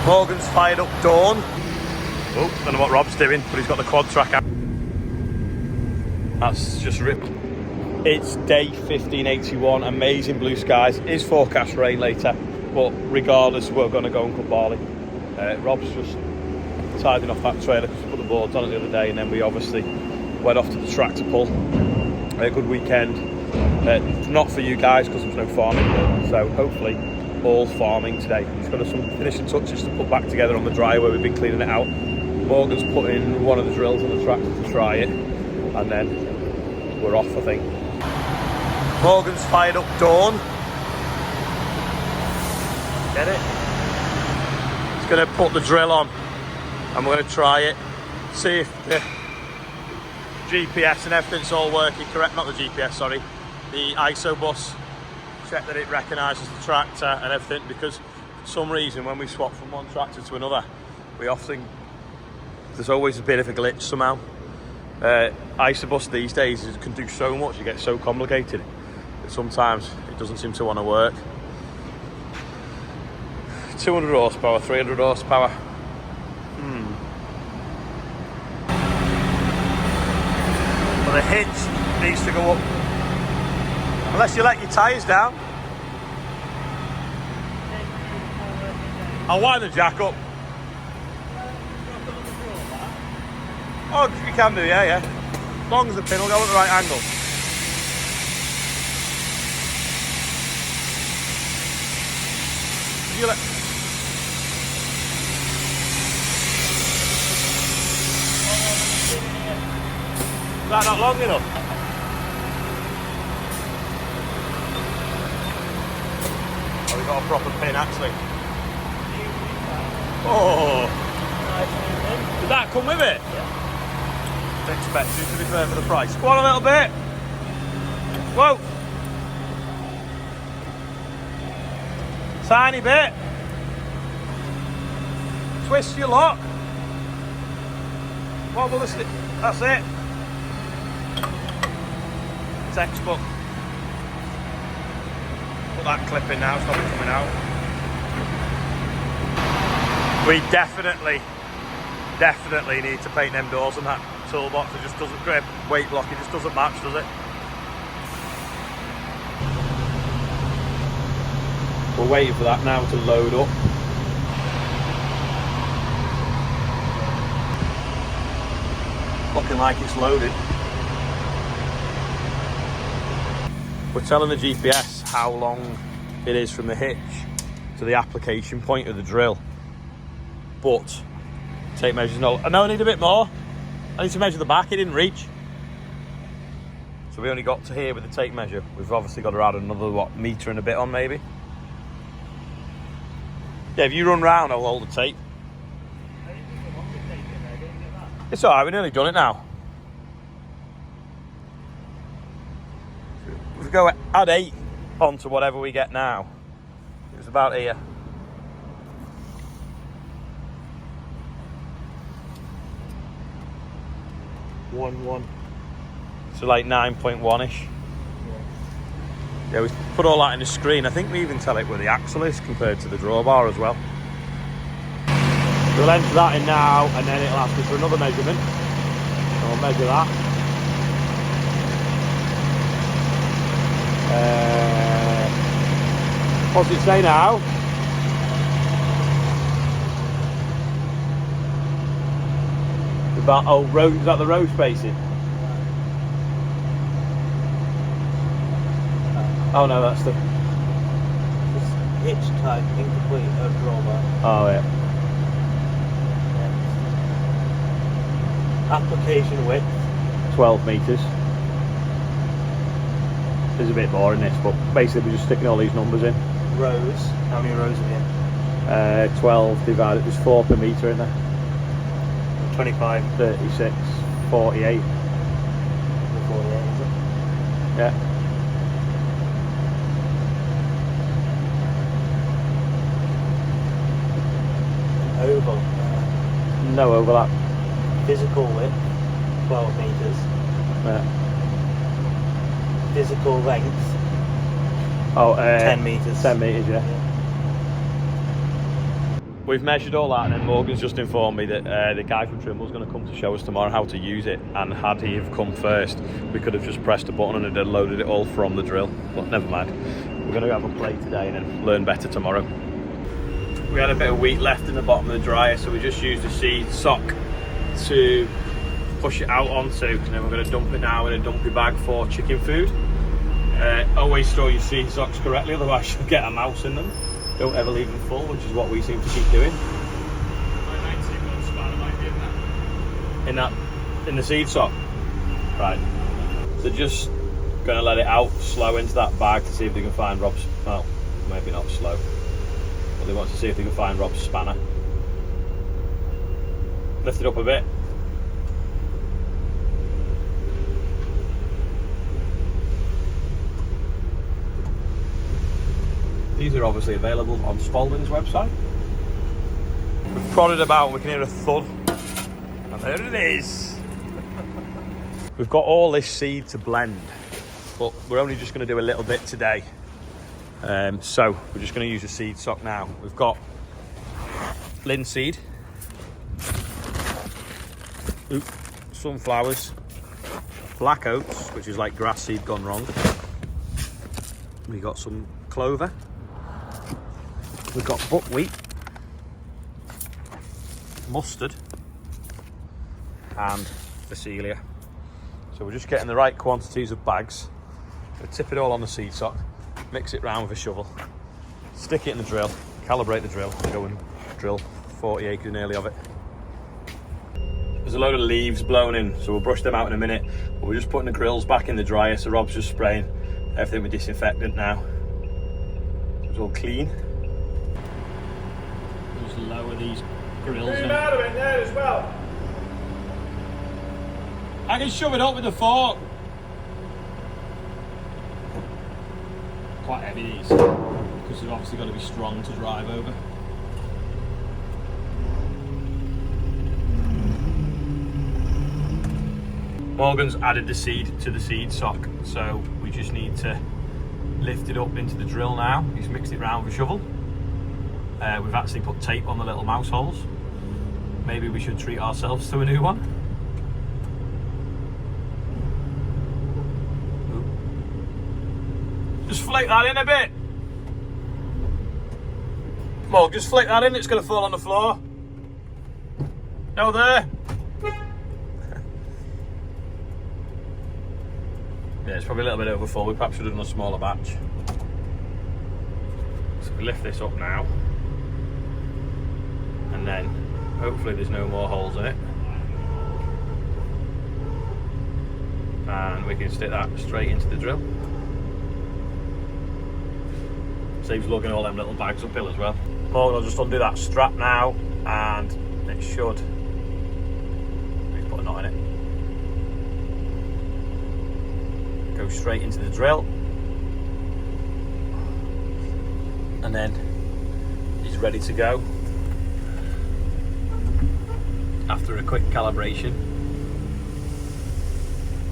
Morgan's fired up Dawn. Oh, don't know what Rob's doing, but he's got the quad track out. That's just ripped. It's day 1581, amazing blue skies. It is forecast rain later, but regardless, we're going to go and cut barley. Rob's just tidying off that trailer because we put the boards on it the other day, and then we obviously went off to the track to pull. A good weekend. Not for you guys because there's no farming, so hopefully all farming today. He's got some finishing touches to put back together on the dryer where we've been cleaning it out. Morgan's put in one of the drills on the tractor to try it, and then we're off, I think. Morgan's fired up Dawn. Get it? He's going to put the drill on and we're going to try it, see if the GPS and everything's all working correct. Not the GPS, sorry, the ISO bus. Check that it recognises the tractor and everything, because for some reason when we swap from one tractor to another, we often, there's always a bit of a glitch somehow. ISO bus these days can do so much, it gets so complicated that sometimes it doesn't seem to want to work. 200 horsepower, 300 horsepower. Well, the hitch needs to go up. Unless you let your tyres down. I'll wind the jack up. Oh, you can do, yeah. As long as the pin will go at the right angle. You let... Is that not long enough? Oh, we've got a proper pin actually. Oh! Did that come with it? Yeah. Didn't expect you, to be fair, for the price. Go on a little bit. Whoa! Tiny bit. Twist your lock. Wobble the stick. That's it. Textbook. Put that clip in now, stop it coming out. We definitely need to paint them doors on that toolbox. It just doesn't grip, weight block, it just doesn't match, does it? We're waiting for that now to load up. Looking like it's loaded. We're telling the GPS how long it is from the hitch to the application point of the drill. But tape measures no. I know I need a bit more. I need to measure the back, it didn't reach. So we only got to here with the tape measure. We've obviously got to add another, what, metre and a bit on maybe. Yeah, if you run round, I'll hold the tape. It's alright, we've nearly done it now. If we go add 8 onto whatever we get now, it was about here. So like 9.1ish. Yeah, we put all that in the screen. I think we even tell it where the axle is compared to the drawbar as well. We'll enter that in now, and then it'll ask us for another measurement. So we'll measure that. What's it say now? About, oh, row, is that the row spacing? Oh no, that's the hitch type incomplete drawbar. Oh yeah. Application width 12 metres. There's a bit more in this, but basically we're just sticking all these numbers in. Rows. How many rows are in? 12 divided. There's 4 per metre in there. 25. 36. 48. 48, is it? Yeah. Oval. No overlap. Physical width 12 metres. Yeah. Physical length 10 metres. 10 metres, yeah. we've measured all that, and then Morgan's just informed me that the guy from Trimble's going to come to show us tomorrow how to use it, and had he have come first, we could have just pressed a button and it had loaded it all from the drill, but never mind. We're going to have a play today and then learn better tomorrow. We had a bit of wheat left in the bottom of the dryer, so we just used a seed sock to push it out onto, and then we're going to dump it now in a dumpy bag for chicken food. Always store your seed socks correctly, otherwise you'll get a mouse in them. Don't ever leave them full, which is what we seem to keep doing. In the seed sock. Right. So just gonna let it out slow into that bag to see if they can find Rob's, well, maybe not slow, but they want to see if they can find Rob's spanner. Lift it up a bit. These are obviously available on Spalding's website. We've prodded about and we can hear a thud. And there it is. We've got all this seed to blend, but we're only just going to do a little bit today. So we're just going to use a seed sock now. We've got linseed, sunflowers, black oats, which is like grass seed gone wrong. We got some clover. We've got buckwheat, mustard, and phacelia. So we're just getting the right quantities of bags. We'll tip it all on the seed sock, mix it round with a shovel, stick it in the drill, calibrate the drill, and go and drill 40 acres nearly of it. There's a load of leaves blown in, so we'll brush them out in a minute. But we're just putting the grills back in the dryer, so Rob's just spraying everything with disinfectant now. So it's all clean. Just lower these grills in. Out of it there as well. I can shove it up with a fork. Quite heavy these, because they've obviously got to be strong to drive over. Morgan's added the seed to the seed sock, so we just need to lift it up into the drill now. He's mixed it round with a shovel. We've actually put tape on the little mouse holes. Maybe we should treat ourselves to a new one. Just flick that in a bit. Morgan, just flick that in, it's going to fall on the floor. No, there. Yeah, it's probably a little bit over full. We perhaps should have done a smaller batch. So we lift this up now, and then hopefully there's no more holes in it, and we can stick that straight into the drill. Saves lugging all them little bags uphill as well. Morgan will just undo that strap now, and it should. Let's put a knot in it. Go straight into the drill, and then he's ready to go after a quick calibration.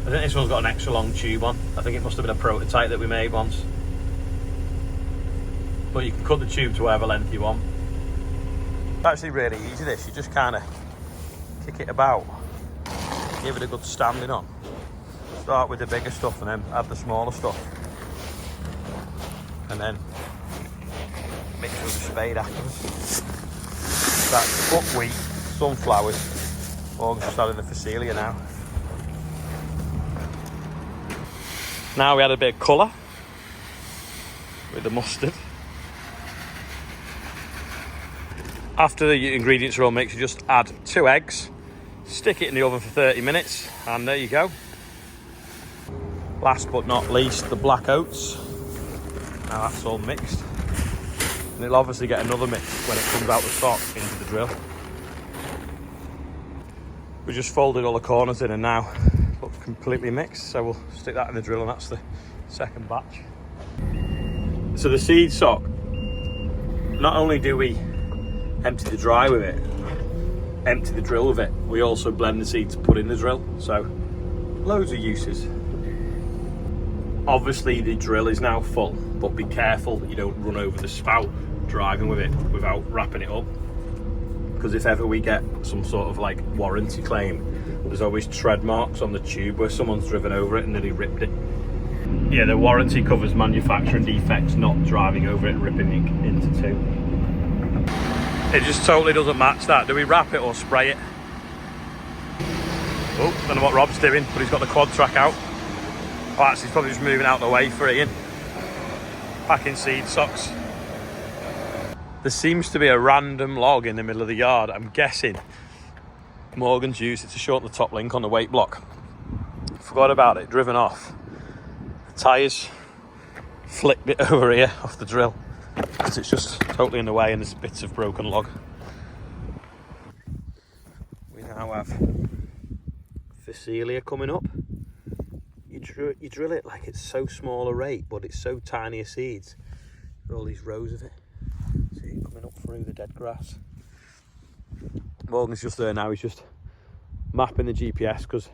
I think this one's got an extra long tube on. I think it must have been a prototype that we made once, but you can cut the tube to whatever length you want. It's actually really easy this. You just kind of kick it about, give it a good standing on. Start with the bigger stuff and then add the smaller stuff, and then mix with the spade afterwards. That's buckwheat, sunflowers. Morgan's just adding the phacelia now. Now we add a bit of colour with the mustard. After the ingredients are all mixed, you just add 2 eggs, stick it in the oven for 30 minutes, and there you go. Last but not least, the black oats. Now that's all mixed, and it'll obviously get another mix when it comes out the sock into the drill. We just folded all the corners in, and now looks completely mixed, so we'll stick that in the drill, and that's the second batch. So the seed sock, not only do we empty the dry with it, empty the drill with it, we also blend the seed to put in the drill, so loads of uses. Obviously the drill is now full, but be careful that you don't run over the spout driving with it without wrapping it up. because if ever we get some sort of like warranty claim, there's always tread marks on the tube where someone's driven over it and nearly ripped it. Yeah, the warranty covers manufacturing defects, not driving over it and ripping it into two. It just totally doesn't match that. Do we wrap it or spray it? Oh, don't know what Rob's doing, but he's got the quad track out. Oh, actually, he's probably just moving out of the way for Ian. Packing seed socks. There seems to be a random log in the middle of the yard. I'm guessing Morgan's used it to shorten the top link on the weight block. Forgot about it, driven off. The tyres flicked it over here off the drill because it's just totally in the way and there's bits of broken log. We now have Phacelia coming up. You drill it like it's so small a rate, but it's so tiny a seeds. There are all these rows of it. See it coming up through the dead grass. Morgan's just there now. He's just mapping the GPS because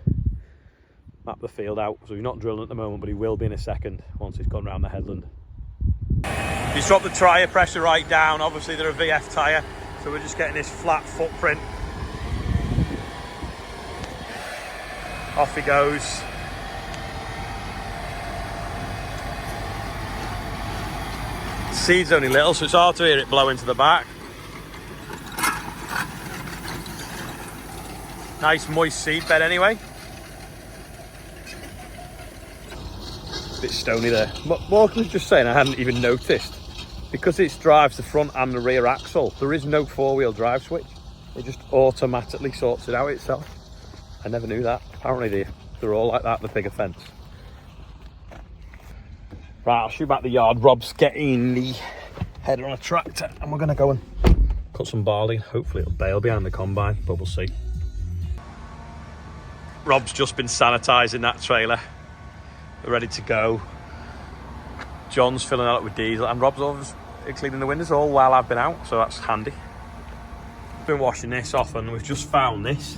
map the field out. So he's not drilling at the moment, but he will be in a second once he's gone round the headland. He's dropped the tyre pressure right down. Obviously they're a VF tyre, so we're just getting this flat footprint. Off he goes. Seed's only little, so it's hard to hear it blow into the back. Nice moist seed bed anyway. Bit stony there. Morgan was just saying, I hadn't even noticed, because it drives the front and the rear axle, there is no four-wheel drive switch. It just automatically sorts it out itself. I never knew that. Apparently they're all like that, the bigger fence. Right, I'll shoot back the yard. Rob's getting the header on a tractor and we're going to go and cut some barley. Hopefully it'll bail behind the combine, but we'll see. Rob's just been sanitising that trailer. We're ready to go. John's filling it up with diesel and Rob's always cleaning the windows all while I've been out, so that's handy. Been washing this off and we've just found this.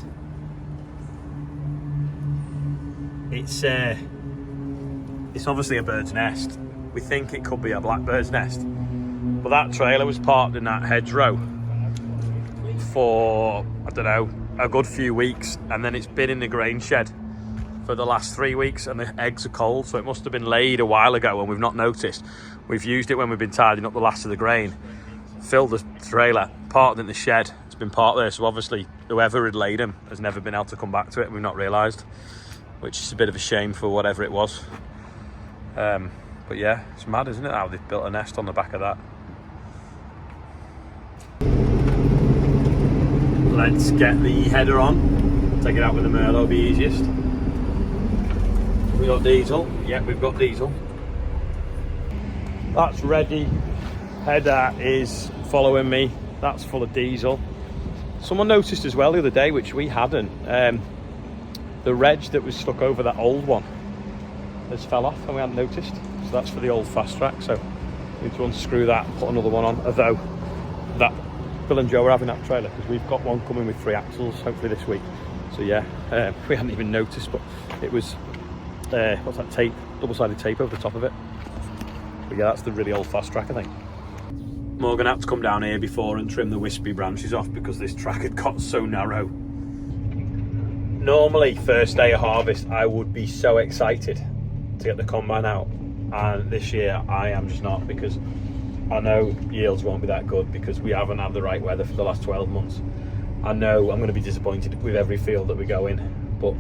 It's obviously a bird's nest. We think it could be a blackbird's nest. But that trailer was parked in that hedgerow for, I don't know, a good few weeks. And then it's been in the grain shed for the last 3 weeks and the eggs are cold. So it must have been laid a while ago and we've not noticed. We've used it when we've been tidying up the last of the grain. Filled the trailer, parked in the shed. It's been parked there. So obviously whoever had laid them has never been able to come back to it. And we've not realised, which is a bit of a shame for whatever it was. But yeah, it's mad, isn't it, how they've built a nest on the back of that. Let's get the header on. Take it out with the Merlot, be easiest. We got diesel. Yeah, we've got diesel. That's ready. Header is following me. That's full of diesel. Someone noticed as well the other day, which we hadn't. The reg that was stuck over that old one has fell off and we hadn't noticed. So that's for the old fast track. So we need to unscrew that and put another one on. Although that Bill and Joe are having that trailer because we've got one coming with 3 axles hopefully this week. So yeah, we hadn't even noticed, but it was what's that tape? Double-sided tape over the top of it. But yeah, that's the really old fast track, I think. Morgan had to come down here before and trim the wispy branches off because this track had got so narrow. Normally, first day of harvest, I would be so excited to get the combine out, and this year I am just not, because I know yields won't be that good because we haven't had the right weather for the last 12 months. I know I'm going to be disappointed with every field that we go in, but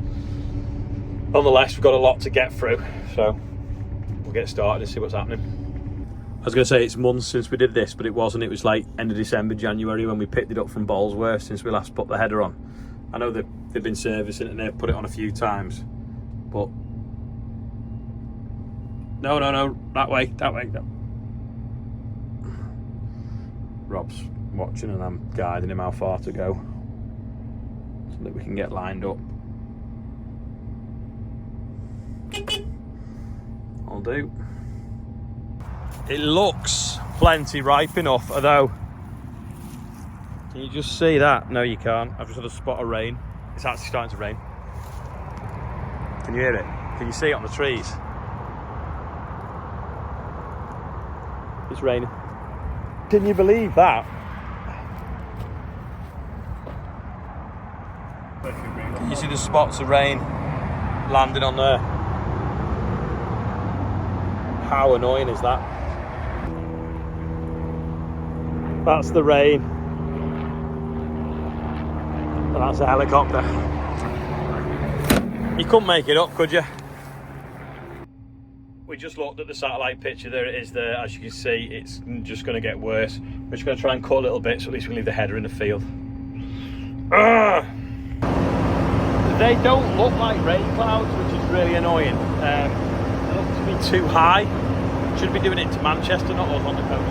nonetheless we've got a lot to get through, so we'll get started and see what's happening. I was going to say it's months since we did this, but it wasn't. It was like end of December, January when we picked it up from Ballsworth since we last put the header on. I know they've been servicing it and they've put it on a few times, but no, that way. Rob's watching and I'm guiding him how far to go so that we can get lined up. I'll do. It looks plenty ripe enough, although, can you just see that? No, you can't. I've just had a spot of rain. It's actually starting to rain. Can you hear it? Can you see it on the trees? It's raining. Can you believe that? Can you see the spots of rain landing on there? How annoying is that? That's the rain. And that's a helicopter. You couldn't make it up, could you? We just looked at the satellite picture. There it is there. As you can see, it's just going to get worse. We're just going to try and cut a little bit so at least we can leave the header in the field. They don't look like rain clouds, which is really annoying. They look to be too high. Should be doing it to Manchester, not us on the coast.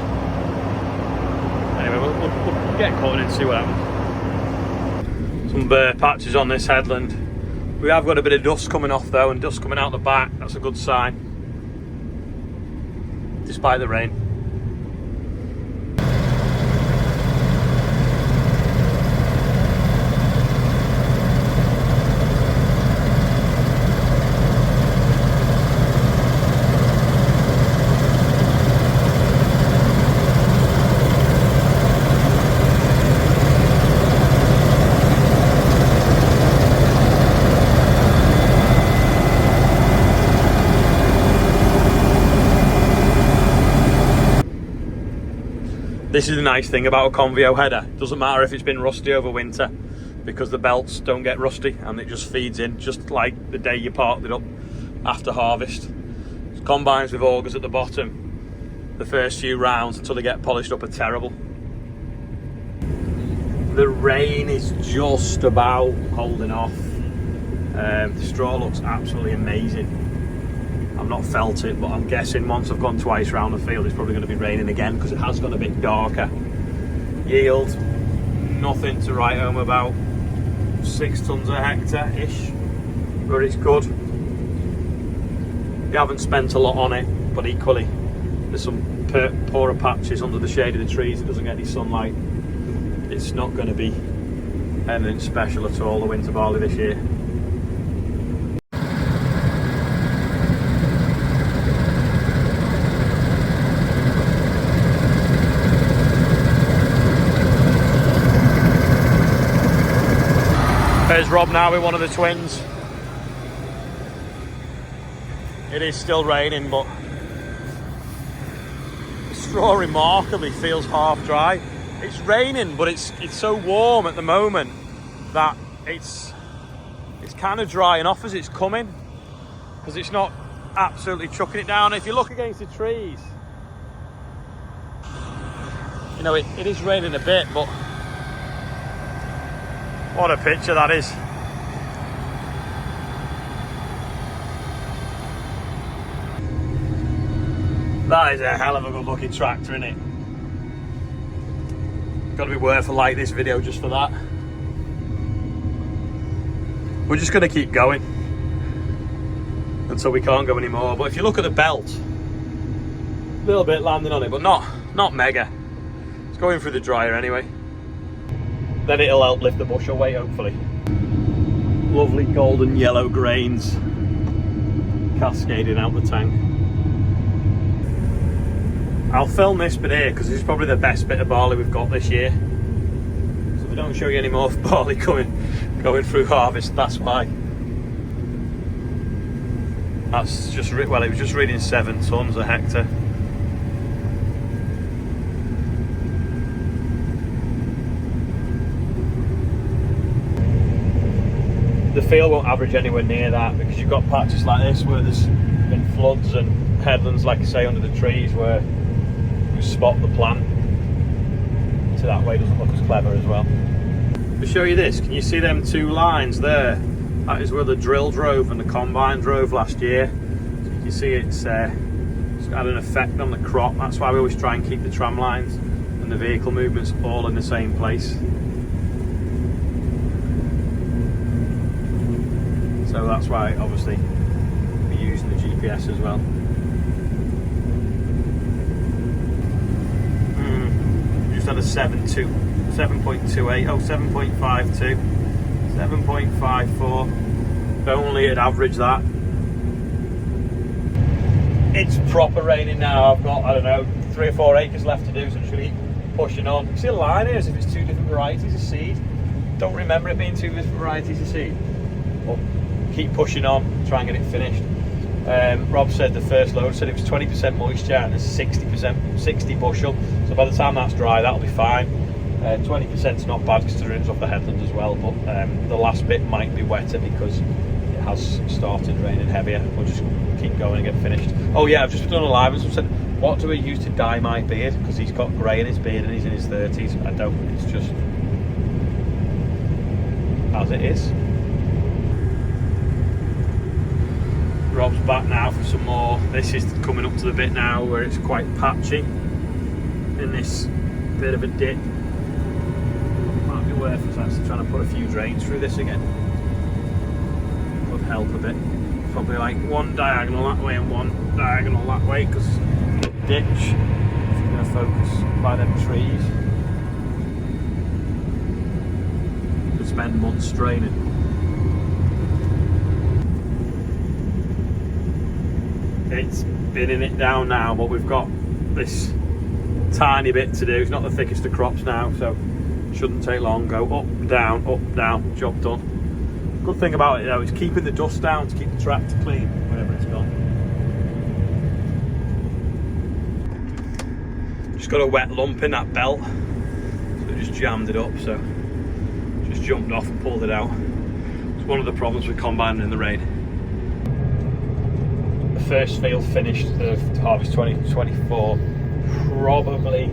Anyway, we'll get caught in and see what happens. Some bare patches on this headland. We have got a bit of dust coming off though, and dust coming out the back. That's a good sign. Despite the rain. This is the nice thing about a Convio header. It doesn't matter if it's been rusty over winter because the belts don't get rusty and it just feeds in just like the day you parked it up after harvest. Combines with augers at the bottom. The first few rounds until they get polished up are terrible. The rain is just about holding off. The straw looks absolutely amazing. I've not felt it, but I'm guessing once I've gone twice around the field it's probably going to be raining again because it has gone a bit darker. Yield, nothing to write home about. 6 tonnes a hectare-ish, but it's good. You haven't spent a lot on it, but equally there's some poorer patches under the shade of the trees. It doesn't get any sunlight. It's not going to be anything special at all, the winter barley this year. There's Rob now with one of the twins. It is still raining, but the straw remarkably feels half dry. It's raining, but it's so warm at the moment that it's kind of drying off as it's coming because it's not absolutely chucking it down. If you look against the trees, you know, it is raining a bit, but what a picture that is. That is a hell of a good looking tractor, isn't it? Got to be worth a like this video just for that. We're just going to keep going until we can't go anymore. But if you look at the belt, a little bit landing on it, but not mega. It's going through the dryer anyway. Then it'll help lift the bushel weight, hopefully. Lovely golden yellow grains cascading out the tank. I'll film this bit here because this is probably the best bit of barley we've got this year. So if I don't show you any more barley going through harvest, that's why. That's just, well, it was just reading 7 tonnes a hectare. The field won't average anywhere near that because you've got patches like this where there's been floods and headlands, like I say, under the trees where you spot the plant. So that way it doesn't look as clever as well. To show you this, can you see them 2 lines there? That is where the drill drove and the combine drove last year. So you can see it's had an effect on the crop. That's why we always try and keep the tram lines and the vehicle movements all in the same place. So that's why, obviously, we're using the GPS as well. Just had a 7.28, oh, 7.52, 7.54. If only it'd average that. It's proper raining now. I've got, I don't know, 3 or 4 acres left to do, so I'm just going to keep pushing on. You see a line here as if it's 2 different varieties of seed. don't remember it being 2 varieties of seed. But keep pushing on, try and get it finished. Rob said the first load said it was 20% moisture and there's 60 bushel. So by the time that's dry, that'll be fine. 20% is not bad because the runs off the headland as well. But the last bit might be wetter because it has started raining heavier. We'll just keep going and get finished. Oh yeah, I've just done a live and said, what do we use to dye my beard? Because he's got grey in his beard and he's in his 30s. I don't. It's just as it is. Rob's back now for some more. This is coming up to the bit now where it's quite patchy in this bit of a dip. Might be worth us actually trying to put a few drains through this again. Would help a bit. Probably like one diagonal that way and one diagonal that way, because the ditch is going to focus by them trees. Could spend months draining. It's binning it down now, but we've got this tiny bit to do. It's not the thickest of crops now, so shouldn't take long. Go up, down, job done. Good thing about it though is keeping the dust down to keep the tractor clean wherever it's gone. Just got a wet lump in that belt, so just jammed it up, so just jumped off and pulled it out. It's one of the problems with combining in the rain. The first field finished the harvest 2024, probably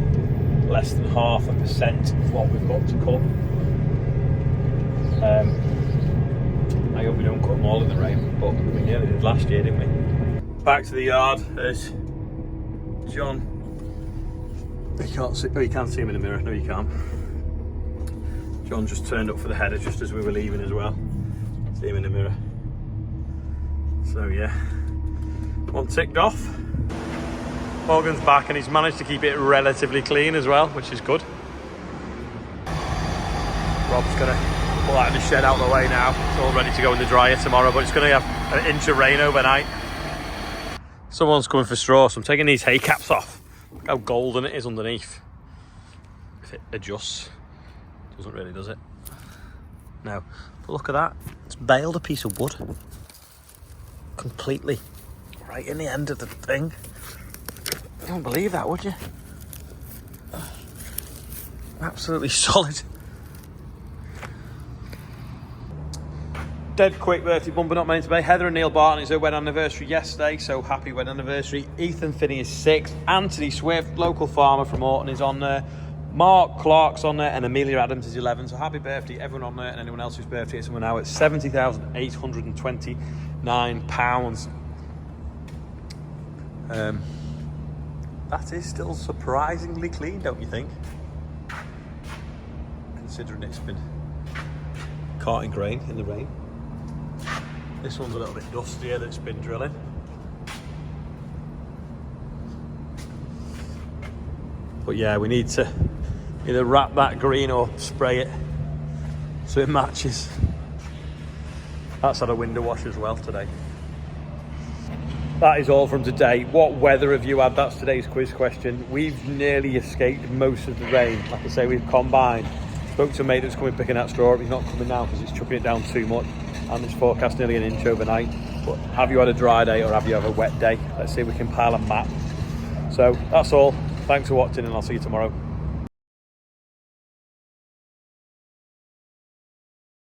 less than 0.5% of what we've got to cut. I hope we don't cut them all in the rain, but we nearly did last year, didn't we? Back to the yard. There's John. You can't see. Oh, you can't see him in the mirror. No, you can't. John just turned up for the header just as we were leaving as well. See him in the mirror. So yeah, one ticked off. Morgan's back and he's managed to keep it relatively clean as well, which is good. Rob's gonna pull out of the shed out of the way now. It's all ready to go in the dryer tomorrow, but it's going to have an inch of rain overnight. Someone's coming for straw, so I'm taking these hay caps off. Look how golden it is underneath. If it adjusts. Doesn't really, does it? No. But look at that. It's baled a piece of wood. Completely. Right in the end of the thing. You don't believe that, would you? Absolutely solid. Dead quick birthday bumper not meant to be. Heather and Neil Barton, it's their wedding anniversary yesterday, so happy wedding anniversary. Ethan Finney is 6. Anthony Swift, local farmer from Orton, is on there. Mark Clark's on there, and Amelia Adams is 11. So happy birthday everyone on there, and anyone else whose birthday is. We're now at £70,829. That is still surprisingly clean, don't you think? Considering it's been carting grain in the rain. This one's a little bit dustier that's been drilling. But yeah, we need to either wrap that green or spray it so it matches. That's had a window wash as well today. That is all from today. What weather have you had? That's today's quiz question. We've nearly escaped most of the rain. Like I say, we've combined. Spoke to a mate that's coming picking that straw up. He's not coming now because it's chucking it down too much. And it's forecast nearly an inch overnight. But have you had a dry day or have you had a wet day? Let's see if we can pile a map. So that's all. Thanks for watching and I'll see you tomorrow.